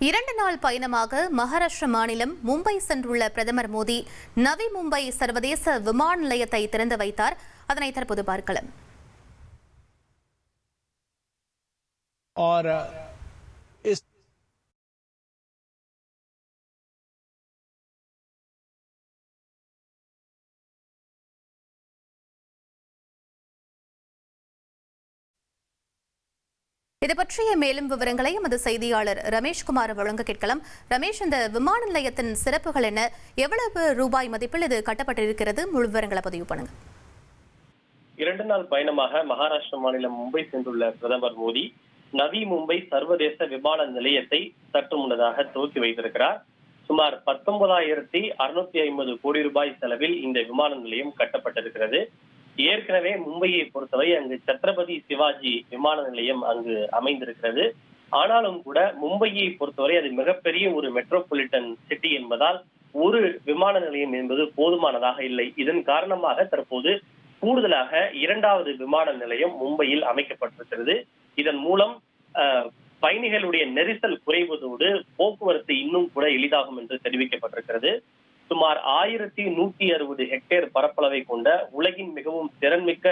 2 நாள் பயணமாக மகாராஷ்டிர மாநிலம் மும்பை சென்றுள்ள பிரதமர் மோடி நவி மும்பை சர்வதேச விமான நிலையத்தை திறந்து வைத்தார். அதனை தற்போது பார்க்கலாம். இது பற்றிய மேலும் விவரங்களை எமது செய்தியாளர் ரமேஷ்குமார் வழங்க கேட்கலாம். ரமேஷ், இந்த விமான நிலையத்தின் சிறப்புகள் என்ன? எவ்வளவு ரூபாய் மதிப்பில் இது கட்டப்பட்டிருக்கிறது? முழு விவரங்களை பதிவு பண்ணுங்க. 2 நாள் பயணமாக மகாராஷ்டிர மாநிலம் மும்பை சென்றுள்ள பிரதமர் மோடி நவி மும்பை சர்வதேச விமான நிலையத்தை சற்று முன்னதாக துவக்கி வைத்திருக்கிறார். சுமார் 19,650 கோடி ரூபாய் செலவில் இந்த விமான நிலையம் கட்டப்பட்டிருக்கிறது. ஏற்கனவே மும்பையை பொறுத்தவரை அங்கு சத்ரபதி சிவாஜி விமான நிலையம் அங்கு அமைந்திருக்கிறது. ஆனாலும் கூட மும்பையை பொறுத்தவரை அது மிகப்பெரிய ஒரு மெட்ரோபாலிட்டன் சிட்டி என்பதால் ஒரு விமான நிலையம் என்பது போதுமானதாக இல்லை. இதன் காரணமாக தற்போது கூடுதலாக 2வது விமான நிலையம் மும்பையில் அமைக்கப்பட்டிருக்கிறது. இதன் மூலம் பயணிகளுடைய நெரிசல் குறைவதோடு போக்குவரத்து இன்னும் கூட எளிதாகும் என்று தெரிவிக்கப்பட்டிருக்கிறது. சுமார் 1160 ஹெக்டேர் பரப்பளவை கொண்ட உலகின் மிகவும் திறன்மிக்க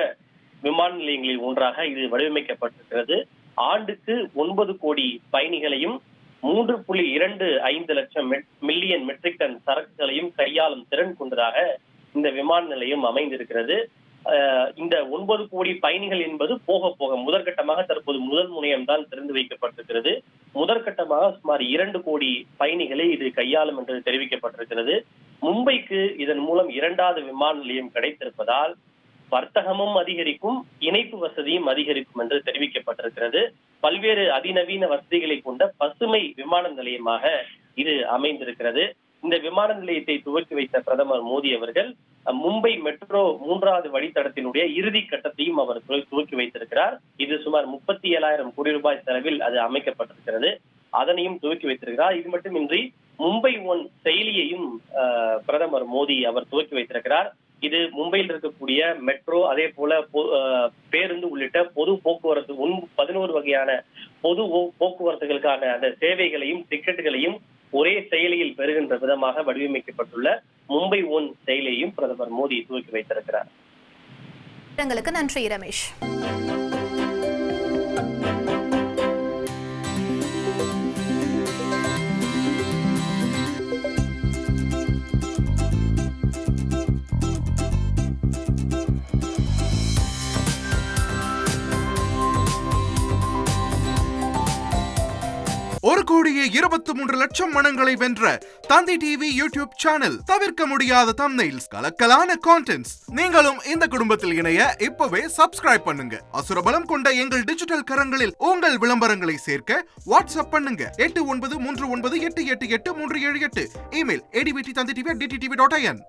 விமான நிலையங்களில் ஒன்றாக இது வடிவமைக்கப்பட்டிருக்கிறது. ஆண்டுக்கு 9 கோடி பயணிகளையும் 3.25 லட்சம் மில்லியன் மெட்ரிக் டன் சரக்குகளையும் கையாளும் திறன் கொண்டதாக இந்த விமான நிலையம் அமைந்திருக்கிறது. இந்த 9 கோடி பயணிகள் என்பது போக போக முதற்கட்டமாக தற்போது முதல் முனையம் தான் திறந்து வைக்கப்பட்டிருக்கிறது. முதற்கட்டமாக சுமார் 2 கோடி பயணிகளை இது கையாளும் என்று தெரிவிக்கப்பட்டிருக்கிறது. மும்பைக்கு இதன் மூலம் 2வது விமான நிலையம் கிடைத்திருப்பதால் வர்த்தகமும் அதிகரிக்கும், இணைப்பு வசதியும் அதிகரிக்கும் என்று தெரிவிக்கப்பட்டிருக்கிறது. பல்வேறு அதிநவீன வசதிகளை கொண்ட பசுமை விமான நிலையமாக இது அமைந்திருக்கிறது. இந்த விமான நிலையத்தை துவக்கி வைத்த பிரதமர் மோடி அவர்கள் மும்பை மெட்ரோ 3வது வழித்தடத்தினுடைய இறுதி கட்டத்தையும் அவர் துவக்கி வைத்திருக்கிறார். இது சுமார் 37,000 கோடி ரூபாய் செலவில் அது அமைக்கப்பட்டிருக்கிறது. அதனையும் துவக்கி வைத்திருக்கிறார். இது மட்டுமின்றி மும்பை ஒன் செயலியையும் பிரதமர் மோடி அவர் துவக்கி வைத்திருக்கிறார். இது மும்பையில் இருக்கக்கூடிய மெட்ரோ, அதே போல பேருந்து உள்ளிட்ட பொது போக்குவரத்து 11 வகையான பொது போக்குவரத்துகளுக்கான அந்த சேவைகளையும் டிக்கெட்டுகளையும் ஒரே செயலியில் பெறுகின்ற விதமாக வடிவமைக்கப்பட்டுள்ள மும்பை ஒன் செயலியையும் பிரதமர் மோடி துவக்கி வைத்திருக்கிறார். நன்றி ரமேஷ். ஒரு கோடியே 23 லட்சம் மனங்களை வென்ற தந்தி டிவி யூடியூப் சேனல். தவிர்க்க முடியாத தம்ப்நெயில்ஸ், கலக்கலான கான்டென்ட்ஸ். நீங்களும் இந்த குடும்பத்தில் இணைய இப்பவே சப்ஸ்கிரைப் பண்ணுங்க. அசுரபலம் கொண்ட எங்கள் டிஜிட்டல் கரங்களில் உங்கள் விளம்பரங்களை சேர்க்க வாட்ஸ்அப் பண்ணுங்க. 8939888378. Email advtthanditv@dttv.in.